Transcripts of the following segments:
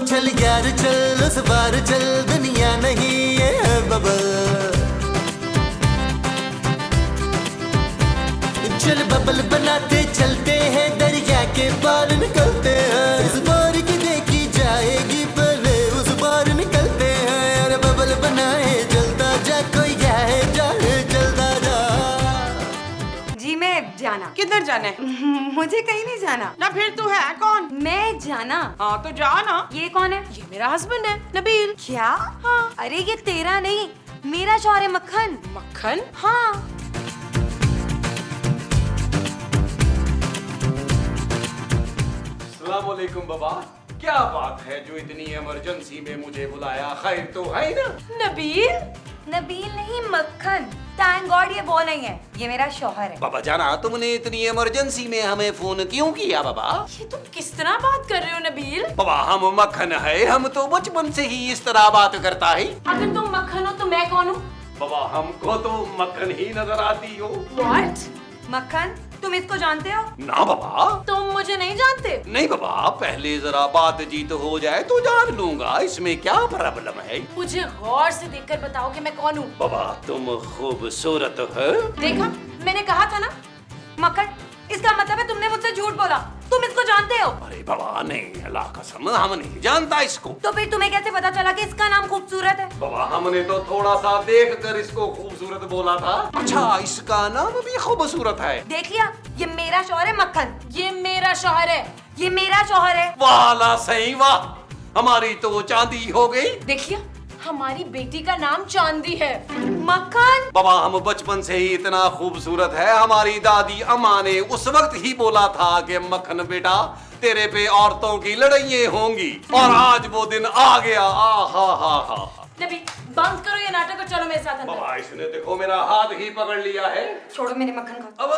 चल यार चल, उस बार चल, दुनिया नहीं ये है बबल। चल बबल बनाते चलते हैं, दरिया के पार निकलते हैं। इस बार की देखी जाएगी पहले, उस बार निकलते हैं। अरे बबल बनाए चलता जा, कोई जाए जाए चलता जा। जी मैं जाना। किधर जाना है? मुझे कहीं नहीं जाना। ना फिर तू है कौन? मैं जाना। हाँ तो जा ना। ये कौन है? ये मेरा हस्बैंड है नबील। क्या? हाँ। अरे ये तेरा नहीं, मेरा शौहर है मक्खन। मक्खन? हाँ। अस्सलामुअलैकुम बाबा, क्या बात है जो इतनी इमरजेंसी में मुझे बुलाया? खैर तो है ना? नबील? नबील नहीं, मक्खन। थैंक गॉड ये वो नहीं है, ये मेरा शौहर है। बाबा जाना, तुमने इतनी इमरजेंसी में हमें फोन क्यों किया बाबा? ये तुम किस तरह बात कर रहे हो नबील? बाबा हम मक्खन है, हम तो बचपन से ही इस तरह बात करता है। अगर तुम मक्खन हो तो मैं कौन हूँ? बाबा हमको तो मक्खन ही नजर आती हो। What? मक्खन तुम इसको जानते हो? ना बाबा। तुम मुझे नहीं जानते? नहीं बाबा, पहले जरा बातचीत हो जाए तो जान लूंगा, इसमें क्या प्रॉब्लम है? मुझे गौर से देखकर बताओ कि मैं कौन हूँ। बाबा तुम खूबसूरत हो। देखा, मैंने कहा था ना। मक्खन इसका मतलब है तुमने मुझसे झूठ बोला। तुम इसको जानते हो? अरे बाबा नहीं, अल्लाह कसम हम नहीं जानता इसको। तो फिर तुम्हें कैसे पता चला कि इसका नाम खूबसूरत है? बाबा हमने तो थोड़ा सा देख कर इसको खूबसूरत बोला था। अच्छा इसका नाम भी खूबसूरत है। देख लिया, ये मेरा शौहर है मक्खन। ये मेरा शौहर है। ये मेरा शौहर है। वाला सही वाह, हमारी तो चांदी हो गई। देखिए, हमारी बेटी का नाम चांदी है। मक्खन बाबा हम बचपन से ही इतना खूबसूरत है, हमारी दादी अम्मा ने उस वक्त ही बोला था कि मक्खन बेटा तेरे पे औरतों की लड़ाइयाँ होंगी, और आज वो दिन आ गया। हा। नबी बंद करो ये नाटक और चलो मेरे साथ अंदर। बाबा इसने देखो मेरा हाथ ही पकड़ लिया है। छोड़ो मेरे मक्खन को। अब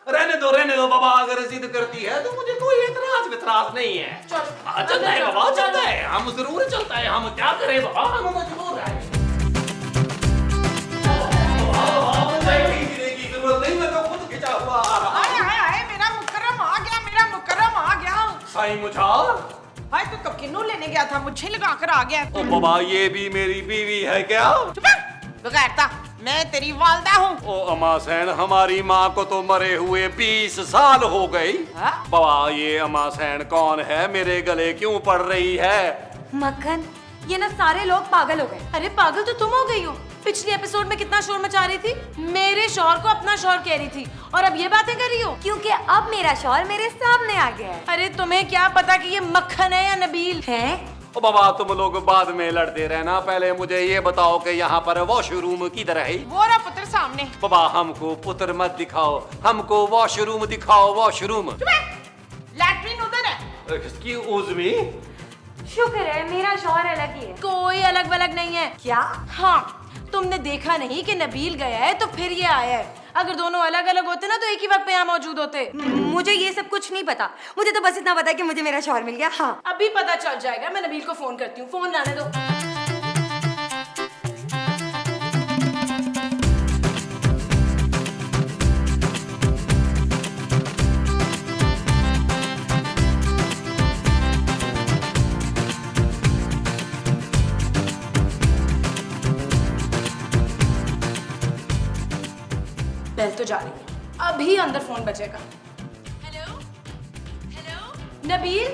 रहने दो बाबा, अगर जिद करती है तो मुझे कोई एतराज वितराज नहीं है। चलो चलता है बाबा, चलता है, हम जरूर चलता है। हम क्या करें बाबा, हम मजबूर हैं। की जरूरत नहीं, मैं तो खुद खिंचा हुआ आ रहा। आए मेरा मुकर्रम आ गया, मेरा मुकर्रम आ गया। साईं मुझा, भाई तू कब किन्नू लेने गया था, मुझे लगा कर आ गया। ओ बाबा ये भी मेरी बीवी है क्या? बगैरता, मैं तेरी वालदा हूँ। ओ अम्मा सैन, हमारी माँ को तो मरे हुए 20 साल हो गई। बाबा ये अम्मा सैन कौन है, मेरे गले क्यों पड़ रही है? मक्खन ये ना सारे लोग पागल हो गए। अरे पागल तो तुम हो गई हो। पिछले एपिसोड में कितना शोर मचा रही थी, मेरे शौहर को अपना शौहर कह रही थी, और अब ये बातें कर रही हो। क्योंकि अब मेरा शौहर मेरे सामने आ गया है। अरे तुम्हें क्या पता कि ये मक्खन है या नबील है? ओ बाबा तुम लोग बाद में लड़ते रहना, पहले मुझे ये बताओ कि यहाँ पर वॉशरूम किधर है? वो रहा पुत्र सामने। बाबा हमको पुत्र मत दिखाओ, हमको वॉशरूम दिखाओ। वॉशरूम लैट्रिन उधर है। Excuse me. शुक्र है मेरा शौहर अलग ही है। कोई अलग वलग नहीं है। क्या? हाँ, तुमने देखा नहीं कि नबील गया है तो फिर ये आया है। अगर दोनों अलग अलग होते ना तो एक ही वक्त पे यहाँ मौजूद होते। मुझे ये सब कुछ नहीं पता, मुझे तो बस इतना पता है कि मुझे मेरा शौहर मिल गया। हाँ अभी पता चल जाएगा। मैं नबील को फोन करती हूँ, फोन लाने दो। बेल तो जा रही है, अभी अंदर फोन बजेगा। हेलो हेलो नबील,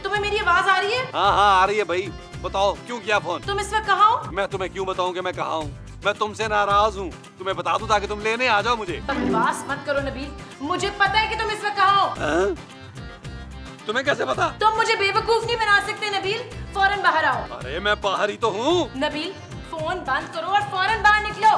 तुम्हें मेरी आवाज आ रही है? हाँ आ रही है भाई, बताओ क्यों किया फोन? तुम इस वक्त कहाँ हो? मैं तुम्हें क्यों बताऊं कि मैं कहाँ हूँ? मैं तुमसे नाराज हूँ, तुम्हें बता दूं ताकि तुम लेने आ जाओ मुझे। बकवास मत करो नबील, मुझे पता है कि तुम इस वक्त कहाँ हो। तुम्हें कैसे पता? तुम मुझे बेवकूफ नहीं बना सकते नबील, फौरन बाहर आओ। अरे मैं बाहर ही तो हूँ। नबील फोन बंद करो और फौरन बाहर निकलो।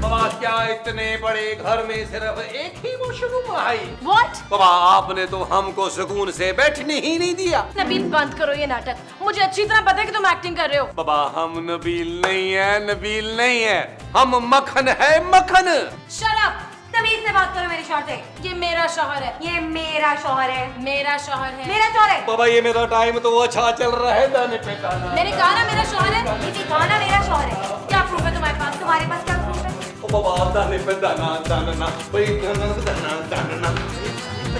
बाबा क्या इतने बड़े घर में सिर्फ एक ही वॉशरूम आई? What? बाबा आपने तो हमको सुकून से बैठने ही नहीं दिया। नबील बंद करो ये नाटक, मुझे अच्छी तरह पता है कि तुम एक्टिंग कर रहे हो। बाबा हम नबील नहीं है, नबील नहीं है, हम मक्खन है, मक्खन। Shut up! तमीज से बात करो मेरे शौहर से। ये मेरा शौहर है। ये मेरा शौहर है। मेरा शौहर है। मेरा शौहर है। बाबा ये मेरा टाइम तो अच्छा चल रहा है, दाने पे दाना। मैंने कहा ना मेरा शौहर है। ये कहा ना मेरा शौहर है। क्या प्रूफ है तुम्हारे पास? तुम्हारे पास क्या प्रूफ है? ओ बाबा दाने पे दाना दाना, भाई दाना दाना दाना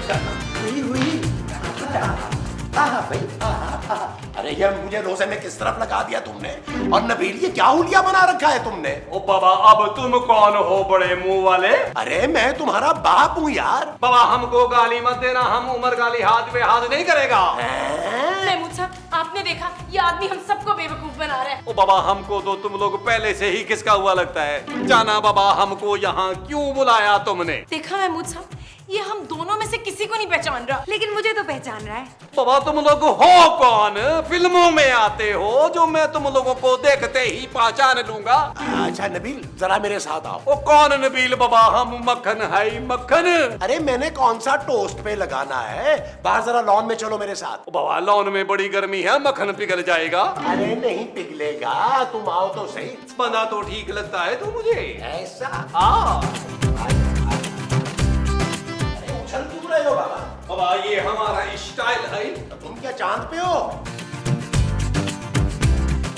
दाना। हुई हाँ भाई अरे ये मुझे रोजे में किस तरफ लगा दिया तुमने। और नबील ये क्या हुलिया बना रखा है तुमने। ओ बाबा अब तुम कौन हो बड़े मुंह वाले? अरे मैं तुम्हारा बाप हूँ यार। बाबा हमको गाली मत देना, हम उम्र गाली हाथ पे हाथ नहीं करेगा। महमूद साहब आपने देखा ये आदमी हम सबको बेवकूफ बना रहा है। ओ बाबा हमको तो तुम लोग पहले से ही किसका हुआ लगता है। जाना बाबा हमको यहाँ क्यों बुलाया तुमने? देखा महमूद साहब ये हम दोनों में से किसी को नहीं पहचान रहा। लेकिन मुझे तो पहचान रहा है। बाबा तुम लोग हो कौन? फिल्मों में आते हो जो मैं तुम लोगों को देखते ही पहचान लूंगा। अच्छा नबील जरा मेरे साथ आओ। ओ कौन नबील बाबा? हम मक्खन है मक्खन। अरे मैंने कौन सा टोस्ट पे लगाना है। बाहर जरा लॉन में चलो मेरे साथ। ओ बाबा लॉन में बड़ी गर्मी है, मक्खन पिघल जाएगा। अरे नहीं पिघलेगा, तुम आओ तो सही। बना तो ठीक लगता है तो मुझे ऐसा उछल क्यों रहे हो बाबा? बाबा ये हमारा स्टाइल है। तुम क्या चांद पे हो?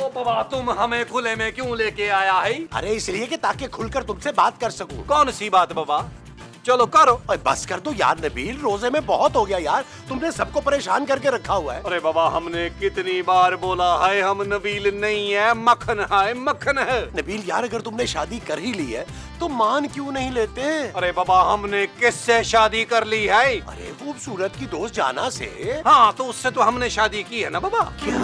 ओ बाबा तुम हमें खुले में क्यों लेके आया है? अरे इसलिए कि ताकि खुलकर तुमसे बात कर सकूं। कौन सी बात बाबा? चलो करो। ओए बस कर दो यार नबील, रोजे में बहुत हो गया यार। तुमने सबको परेशान करके रखा हुआ है। अरे बाबा हमने कितनी बार बोला है हम नबील नहीं है, मक्खन है मक्खन है। नबील यार अगर तुमने शादी कर ही ली है तो मान क्यों नहीं लेते? अरे बाबा हमने किससे शादी कर ली है? अरे खूबसूरत की दोस्त जाना से। हाँ तो उससे तो हमने शादी की है ना बाबा। क्या?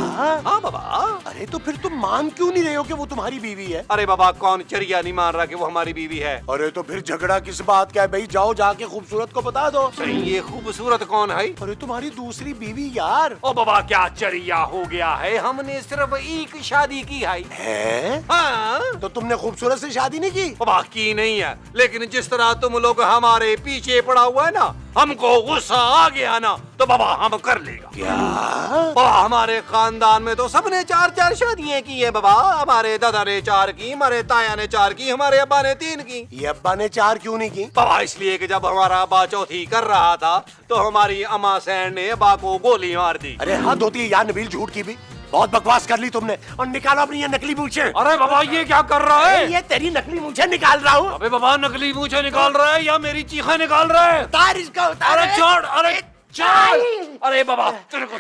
हाँ बाबा। अरे तो फिर तुम मान क्यों नहीं रहे हो कि वो तुम्हारी बीवी है? अरे बाबा कौन चरिया नहीं मान रहा कि वो हमारी बीवी है? अरे तो फिर झगड़ा किस बात का है भाई? जाओ जाके खूबसूरत को बता दो। सही ये खूबसूरत कौन है? अरे तुम्हारी दूसरी बीवी यार। ओ बाबा क्या चरिया हो गया है, हमने सिर्फ एक शादी की है। हाँ तो तुमने खूबसूरत से शादी नहीं की? बाबा की नहीं है, लेकिन जिस तरह तुम लोग हमारे पीछे पड़ा हुआ है ना, हमको गुस्सा आ गया ना तो बाबा हम कर लेगा। क्या? बाबा हमारे खानदान में तो सबने 4-4 शादियां की है बाबा। हमारे दादा ने 4 की, हमारे ताया ने 4 की, हमारे अब्बा ने 3 की। ये अब्बा ने 4 क्यों नहीं की? बाबा इसलिए कि जब हमारा अब्बा चौथी कर रहा था तो हमारी अम्मा सैन ने अब्बा को गोली मार दी। अरे हद होती है यार नबील, झूठ की भी। बहुत बकवास कर ली तुमने। और निकालो अपनी ये नकली मूछें। अरे बाबा ये क्या कर रहा है? ये तेरी नकली मूछें निकाल रहा हूँ। अबे बाबा नकली मूछें निकाल रहा है या मेरी चीखें निकाल रहा है? उतार इसका, उतार। अरे छोड़, अरे छोड़। अरे बाबा तेरे को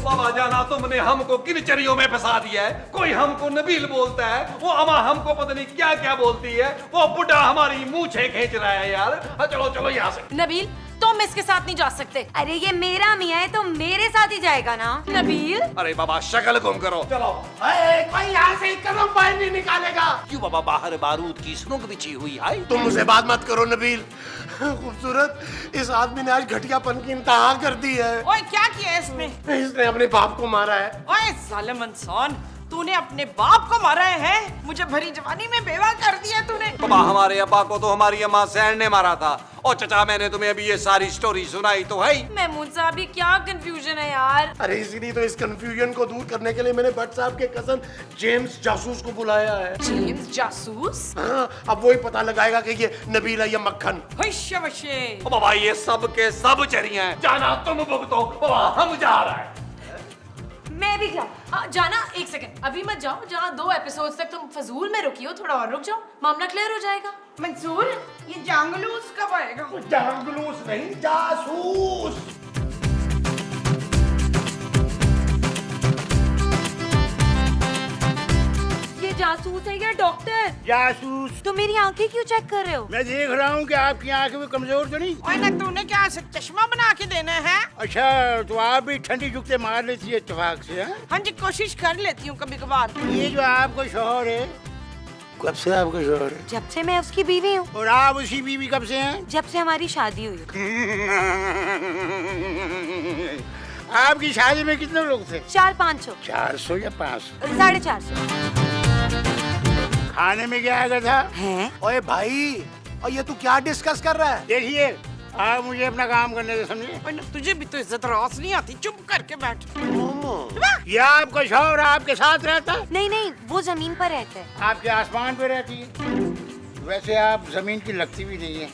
बाबा जाना तुमने हमको किन चरियों में फंसा दिया है। कोई हमको नबील बोलता है, वो अम्मा हमको पता नहीं क्या क्या बोलती है, वो बुढ़ा हमारी मूछें खींच रहा है यार। चलो चलो यहाँ से। नबील तुम इसके साथ नहीं जा सकते। अरे ये मेरा मियाँ है तो मेरे साथ ही जाएगा ना। नबील अरे बाबा शक्ल गुम करो। चलो। कोई यहाँ से कदम बाहर नहीं निकालेगा। क्यों बाबा? बाहर बारूद की सुनक बिछी हुई है। तुम मुझसे बात मत करो नबील। खूबसूरत, इस आदमी ने आज घटियापन की इंतहा कर दी है। ओए क्या किया है इसने? इसने अपने बाप को मारा है। ओए जालिम इंसान, तूने अपने बाप को मारा है? मुझे भरी जवानी में बेवा कर दिया तूने। बाबा हमारे अब्बा को तो हमारी अम्मा सैन ने मारा था। और चचा मैंने तुम्हें अभी ये सारी स्टोरी सुनाई तो है। महमूद साहब ये क्या कंफ्यूजन है यार। अरे इसीलिए तो इस कंफ्यूजन को दूर करने के लिए मैंने भट्ट साहब के कजन जेम्स जासूस को बुलाया है। जेम्स जासूस? हाँ, अब वही पता लगाएगा कि ये नबील है या मक्खन। ओ बाबा ये सब के सब चरिया हैं। जाना तुम भुगतो, बाबा हम जा रहे हैं। मैं भी जाऊँ। जाना एक सेकंड, अभी मत जाओ। जहाँ 2 एपिसोड्स तक तुम फजूल में रुकी हो, थोड़ा और रुक जाओ, मामला क्लियर हो जाएगा। मंसूर ये जांगलूस कब आएगा? जासूस नहीं, जासूस। ये जासूस है या डॉक्टर? जासूस। तो मेरी आंखें क्यों चेक कर रहे हो? मैं देख रहा हूँ कि आपकी आंखें भी कमजोर तो नहीं। ओए ना तूने क्या चश्मा बना के देना है? अच्छा तो आप भी ठंडी जुगते मार लेती है इत्तेफाक से? हाँ जी कोशिश कर लेती हूँ कभी कभार। ये जो आपका शौहर है, कब से आपका शौहर है? जब से मैं उसकी बीवी हूँ। और आप उसकी बीवी कब से हैं? जब से हमारी शादी हुई। आपकी शादी में कितने लोग थे? 400-500। 400 या 500? 450। खाने में क्या आया था? हैं? ओए भाई, और ये तू क्या डिस्कस कर रहा है? देखिए आप मुझे अपना काम करने दे, समझे? ओए ना तुझे भी तो इज्जत रास नहीं आती, चुप करके बैठ। ये आपका शौहर आपके साथ रहता है? नहीं नहीं, वो जमीन पर रहता है। आपके आसमान पे रहती है? वैसे आप जमीन की लगती भी नहीं है।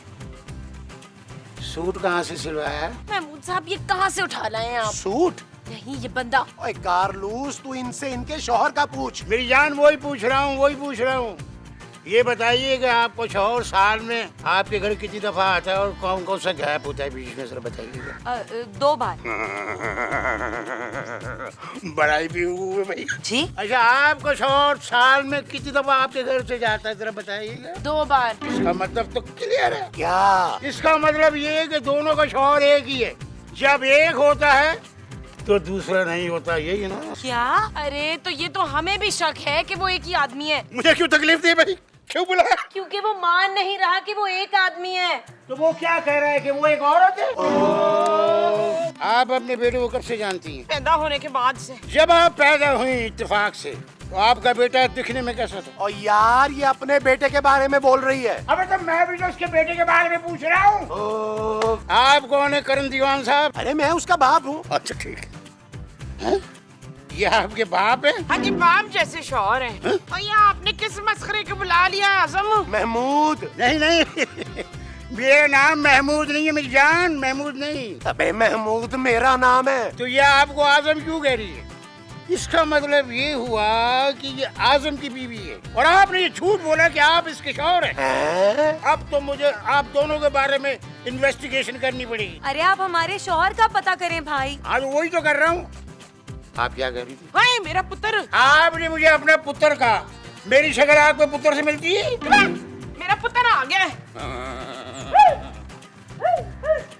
सूट कहाँ से सिलवाया? महमूद साहब ये कहाँ से उठा लाए हैं आप? सूट? नहीं ये बंदा। ओए कारलूस, तू इनसे इनके शौहर का पूछ। मेरी जान वही पूछ रहा हूँ। ये बताइए कि आपको शौहर साल में आपके घर कितनी दफा आता है और कौन कौन सा गैप होता है बीच में, जरा बताइएगा। 2 बार। बड़ाई भी हुई भाई। जी? अच्छा, आपका शौहर साल में कितनी दफा आपके घर से जाता है, जरा बताइएगा। 2 बार। इसका मतलब तो क्लियर है। क्या? इसका मतलब ये है कि दोनों का शौहर एक ही है। जब एक होता है तो दूसरा नहीं होता, यही है ना? क्या? अरे तो ये तो हमें भी शक है कि वो एक ही आदमी है। मुझे क्यों तकलीफ दी भाई? क्यों बुलाया? क्योंकि वो मान नहीं रहा कि वो एक आदमी है। तो वो क्या कह रहा है कि वो एक औरत है? आप अपने बेटे को कब से जानती हैं? पैदा होने के बाद से। जब आप पैदा हुई इत्तेफाक से, तो आपका बेटा दिखने में कैसा था? और यार ये अपने बेटे के बारे में बोल रही है। अबे तो मैं भी तो उसके बेटे के बारे में पूछ रहा हूँ। आप कौन है करण दीवान साहब? अरे मैं उसका बाप हूँ। अच्छा ठीक है। ये आपके बाप है? हाँ जी, बाप जैसे शौहर हैं। और ये आपने किस मस्खरे को बुला लिया आजम? महमूद। नहीं मेरा नाम महमूद नहीं है मेरी जान, महमूद नहीं। अबे महमूद मेरा नाम है। तो ये आपको आजम क्यों कह रही है? इसका मतलब ये हुआ कि ये आजम की बीवी है और आपने ये झूठ बोला कि आप इसके शौहर हैं। अब तो मुझे आप दोनों के बारे में इन्वेस्टिगेशन करनी पड़ेगी। अरे आप हमारे शौहर का पता करें भाई। आज वही तो कर रहा हूँ। आप क्या कर रही थी? हाय मेरा पुत्र। आपने मुझे अपना पुत्र कहा। मेरी शक्ल आपके पुत्र से मिलती है? मेरा पुत्र आ गया।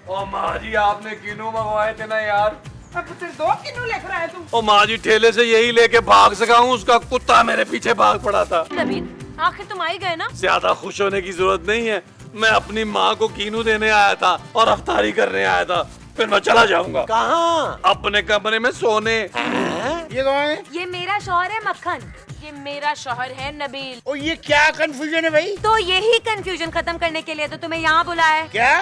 ओ माँ जी, आपने किनू मंगवाए थे ना यार? अब पुत्र 2 किलो लेकर आए तुम? ओ माँ जी, ठेले से यही लेके भाग सका हूँ, उसका कुत्ता मेरे पीछे भाग पड़ा था। नबील आखिर तुम आई गए ना? ज्यादा खुश होने की जरूरत नहीं है। मैं अपनी माँ को कीनू देने आया था और अफ्तारी करने आया था, फिर मैं चला जाऊंगा। कहाँ? अपने कमरे में सोने। ये कौन है? ये मेरा शौहर है मक्खन। ये मेरा शौहर है नबील। और ये क्या कंफ्यूजन है भाई? तो यही कंफ्यूजन खत्म करने के लिए तो तुम्हें यहाँ बुलाया है। क्या?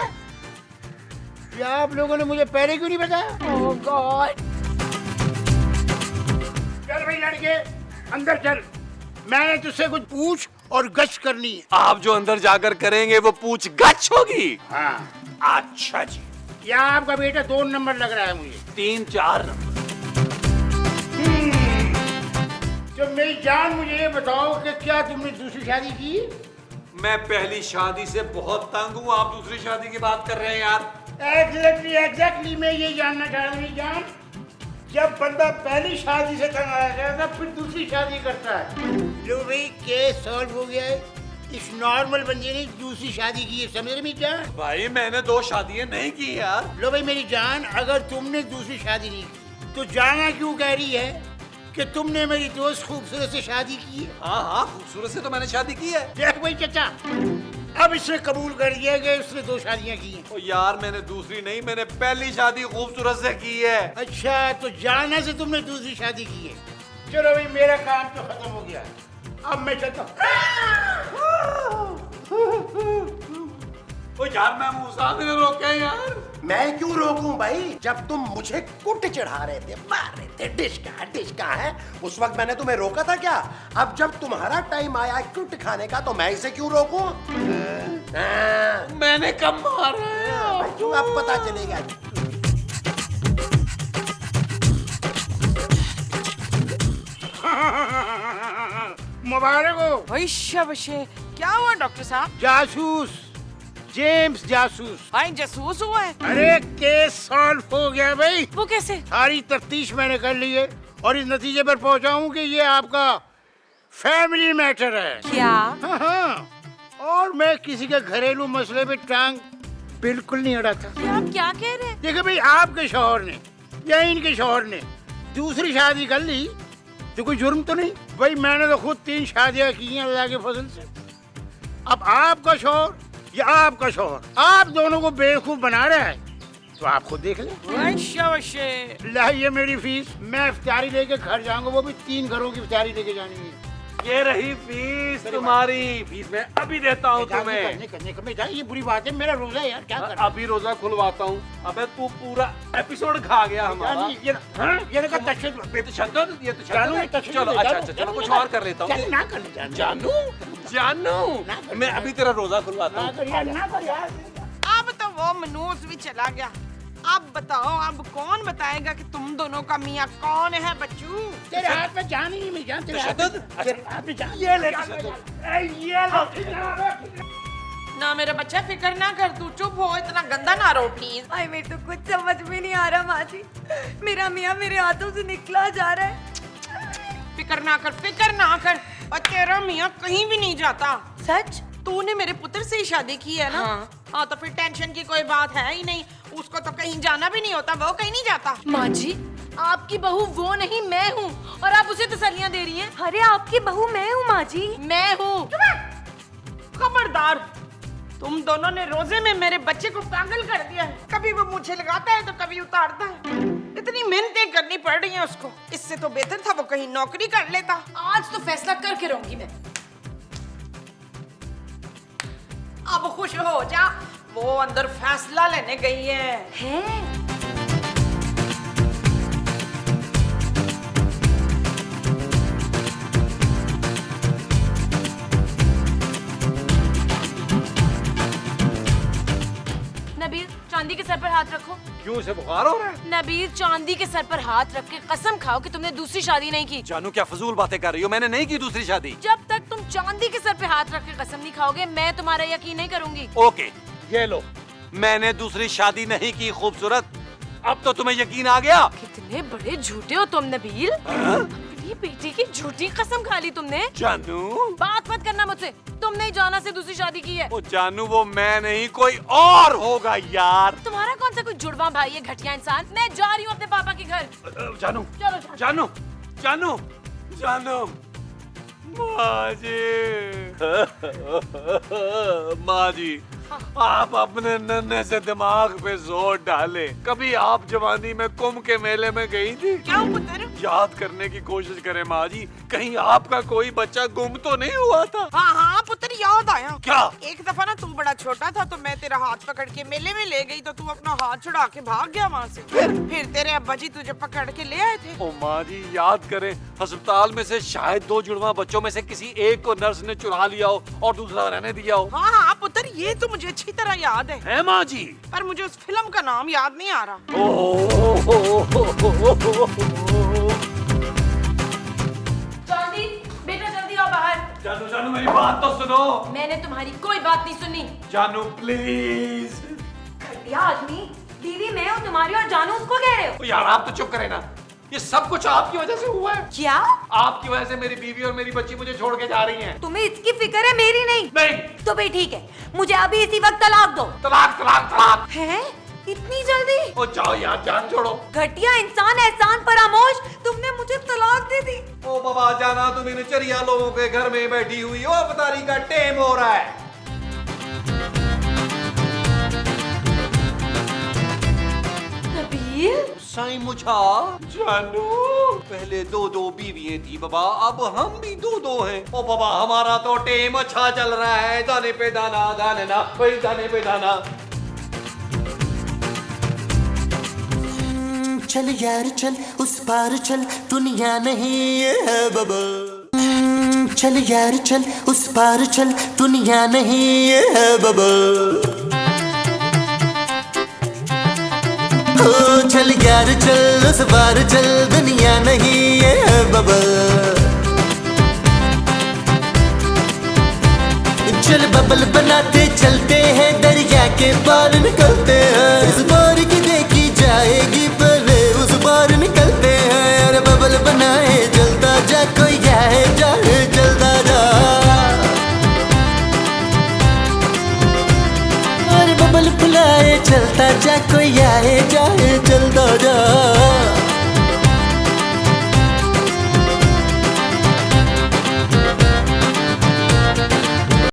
ये आप लोगों ने मुझे पहले क्यों नहीं बताया? ओह गॉड। चल भाई लड़के, अंदर चल। मैंने तुझसे कुछ पूछ और गछ करनी है। आप जो अंदर जाकर करेंगे वो पूछ गछ होगी। हाँ अच्छा जी। यहाँ आपका बेटा 2 नंबर लग रहा है मुझे। 3-4 नंबर। तो मेरी जान मुझे ये बताओ कि क्या तुमने दूसरी शादी की? मैं पहली शादी से बहुत तंग हूँ, आप दूसरी शादी की बात कर रहे हैं यार। एग्जैक्टली मैं ये जानना चाह रहा हूँ जान, जब बंदा पहली शादी से तंग आ जाता फिर दूसरी शादी करता है। लो भाई केस सॉल्व हो गया है। इस नॉर्मल बंदे ने दूसरी शादी की है, समझ रही जान? भाई मैंने 2 शादियां नहीं की यार। लो भाई मेरी जान, अगर तुमने दूसरी शादी नहीं की तो जाना क्यों कह रही है कि तुमने मेरी दोस्त खूबसूरत से शादी की है? हाँ, खूबसूरत से तो मैंने शादी की है। देख भाई चाचा, अब इसने कबूल कर दिया कि उसने 2 शादियां की हैं। ओ यार, मैंने दूसरी नहीं, मैंने पहली शादी खूबसूरत से की है। अच्छा, तो जाना से तुमने दूसरी शादी की है। चलो भाई मेरा काम तो खत्म हो गया, अब मैं चलता हूँ। ओ यार, मैं मुसा ने रोके यार। मैं क्यों रोकूं भाई? जब तुम मुझे कुट चढ़ा रहे थे, मार रहे थे, डिश कहाँ है, उस वक्त मैंने तुम्हें रोका था क्या? अब जब तुम्हारा टाइम आया है कुट खाने का तो मैं इसे क्यों रोकूं? मैंने कब मारा है? क्यों अब पता चलेगा। मुबारक हो। भाई शाबाशे। क्या हुआ डॉक्टर साहब? जासूस, जेम्स जासूस। भाई जासूस हुआ है? अरे केस सॉल्व हो गया भाई। वो कैसे? सारी तफ्तीश मैंने कर ली है और इस नतीजे पर पहुंचा हूं कि ये आपका फैमिली मैटर है। क्या? हाँ, और मैं किसी के घरेलू मसले पे टांग बिल्कुल नहीं अड़ा था। आप क्या कह रहे हैं? देखिए भाई, आपके शौहर ने या इनके शौहर ने दूसरी शादी कर ली तो कोई जुर्म तो नहीं? भाई मैंने तो खुद 3 शादियां की हैं अल्लाह के फजल से। अब आपका शौहर या आपका शौहर आप दोनों को बेवकूफ बना रहा है तो आप खुद देख लें। भाई शाबाशे। लाइए मेरी फीस, मैं इफ्तारी लेके घर जाऊंगा, वो भी 3 घरों की इफ्तारी लेके जानी है। ये रही फीस तुम्हारी। फीस मैं अभी देता हूँ तुम्हें। करने ये बुरी बात है, मेरा रोजा है यार, क्या कर? अभी रोजा खुलवाता हूँ। अबे तू पूरा एपिसोड खा गया हमारा। ये का तशद्दुद, ये तो जानू, ये तशद्दुद चलो, है, अच्छा जानू, चलो जानू, कुछ जानू, और कर लेता हूँ। ना कर ले, जानू, मैं अभी तेरा रोजा खुलवाता हूँ। ना कर यार। अब तो वो मनोज भी चला गया। अब बताओ, अब कौन बताएगा कि तुम दोनों का मियाँ कौन है बच्चू? तेरे हाथ में जान ही नहीं, जान तेरे हाथ में जान। ये ले ना मेरा बच्चा, फिक्र ना कर, तू चुप हो, इतना गंदा ना रो प्लीज। भाई मेरे तो कुछ समझ में नहीं आ रहा माँ जी। मेरा मियाँ मेरे हाथों से निकला जा रहा है। फिक्र ना कर, फिक्र ना कर, और तेरा मियाँ कहीं भी नहीं जाता। सच? तूने मेरे पुत्र से ही शादी की है ना? हाँ, तो फिर टेंशन की कोई बात है ही नहीं। उसको तो कहीं जाना भी नहीं होता, वो कहीं नहीं जाता। माँ जी, आपकी बहू वो नहीं मैं हूँ, और आप उसे तसल्लियाँ दे रही हैं। अरे आपकी बहू मैं हूँ माँ जी। मैं हूँ। खबरदार, तुम दोनों ने रोजे में मेरे बच्चे को पागल कर दिया है। कभी वो मुझे लगाता है तो कभी उतारता है। इतनी मेहनतें करनी पड़ रही हैं उसको। इससे तो बेहतर था वो कहीं नौकरी कर लेता। आज तो फैसला करके रहूंगी मैं। अब खुश हो जा, वो अंदर फैसला लेने गई है। हैं? नबील, चांदी के सर पर हाथ रखो। क्यों, उसे बुखार हो रहा है? नबील, चांदी के सर पर हाथ रख के कसम खाओ कि तुमने दूसरी शादी नहीं की। जानू क्या फजूल बातें कर रही हो, मैंने नहीं की दूसरी शादी। जब तक तुम चांदी के सर पे हाथ रख के कसम नहीं खाओगे, मैं तुम्हारा यकीन नहीं करूंगी। ओके, ये लो, मैंने दूसरी शादी नहीं की खूबसूरत। अब तो तुम्हें यकीन आ गया। कितने बड़े झूठे हो तुम नबील। अपनी बेटी की झूठी कसम खा ली तुमने। जानू, बात मत करना मुझसे, तुमने ही जाना से दूसरी शादी की है। वो जानू, वो मैं नहीं कोई और होगा यार। तुम्हारा कौन सा कोई जुड़वा भाई है घटिया इंसान। मैं जा रही हूँ अपने पापा के घर। जानू, चलो जानू, जानू, जानू, माँ जी, माँ जी, आप अपने नन्हे से दिमाग पे जोर डाले। कभी आप जवानी में कुंभ के मेले में गई थी? क्या पुत्र? याद करने की कोशिश करें माँ जी, कहीं आपका कोई बच्चा गुम तो नहीं हुआ था? हाँ हाँ पुत्र, याद आया। क्या? एक दफा ना तू बड़ा छोटा था तो मैं तेरा हाथ पकड़ के मेले में ले गई, तो तू अपना हाथ छुड़ा के भाग गया वहाँ से। फिर तेरे अब्बा जी तुझे पकड़ के ले आए थे। ओ माँ जी, याद करें, अस्पताल में से शायद 2 जुड़वा बच्चों में से किसी एक को नर्स ने चुरा लिया हो और दूसरा रहने दिया हो। हाँ हाँ पुत्र, ये तो मुझे अच्छी तरह याद है माँ जी, पर मुझे उस फिल्म का नाम याद नहीं आ रहा। चांदी, बेटा जल्दी आओ बाहर। जानू, जानू, मेरी बात तो सुनो। मैंने तुम्हारी कोई बात नहीं सुनी। जानू प्लीज। घटिया आदमी, दीदी मैं हूँ तुम्हारी और जानू उसको कह रहे हो। यार आप तो चुप करें ना, ये सब कुछ आपकी वजह से हुआ है। क्या? आपकी वजह से मेरी बीवी और मेरी बच्ची मुझे छोड़ के जा रही हैं। तुम्हें इसकी फिक्र है, मेरी नहीं। नहीं। तो भाई ठीक है, मुझे अभी इसी वक्त तलाक दो। तलाक, तलाक, तलाक। हैं? इतनी जल्दी? ओ जाओ यार, जान छोड़ो। घटिया इंसान, एहसान फरामोश, तुमने मुझे तलाक दे दी। ओ बाबा जाना, तुम इन चरिया लोगों के घर में बैठी हुई हो, अवतारी का टेम हो रहा है। नबील, साईं मुझा। जानू, पहले 2 बीवियां थी बाबा, अब हम भी 2 हैं। ओ बाबा, हमारा तो टेम अच्छा चल रहा है, दाने पे दाना, दाने ना वही दाने पे दाना। चल यार चल, उस पार चल, दुनिया नहीं ये है बबल। चल यार चल, उस पार चल, दुनिया नहीं ये है बबल। ओ चल यार चल, उस पार चल, दुनिया नहीं ये है बबल। चल बबल बनाते चलते हैं, दरिया के पार निकलते हैं। इस बार की देखी जाएगी, पहले उस बार निकलते हैं। अरे बबल बनाए जलता जा, कोई जाए जाए जलता जा। अरे बबल फुलाए चलता जा, कोई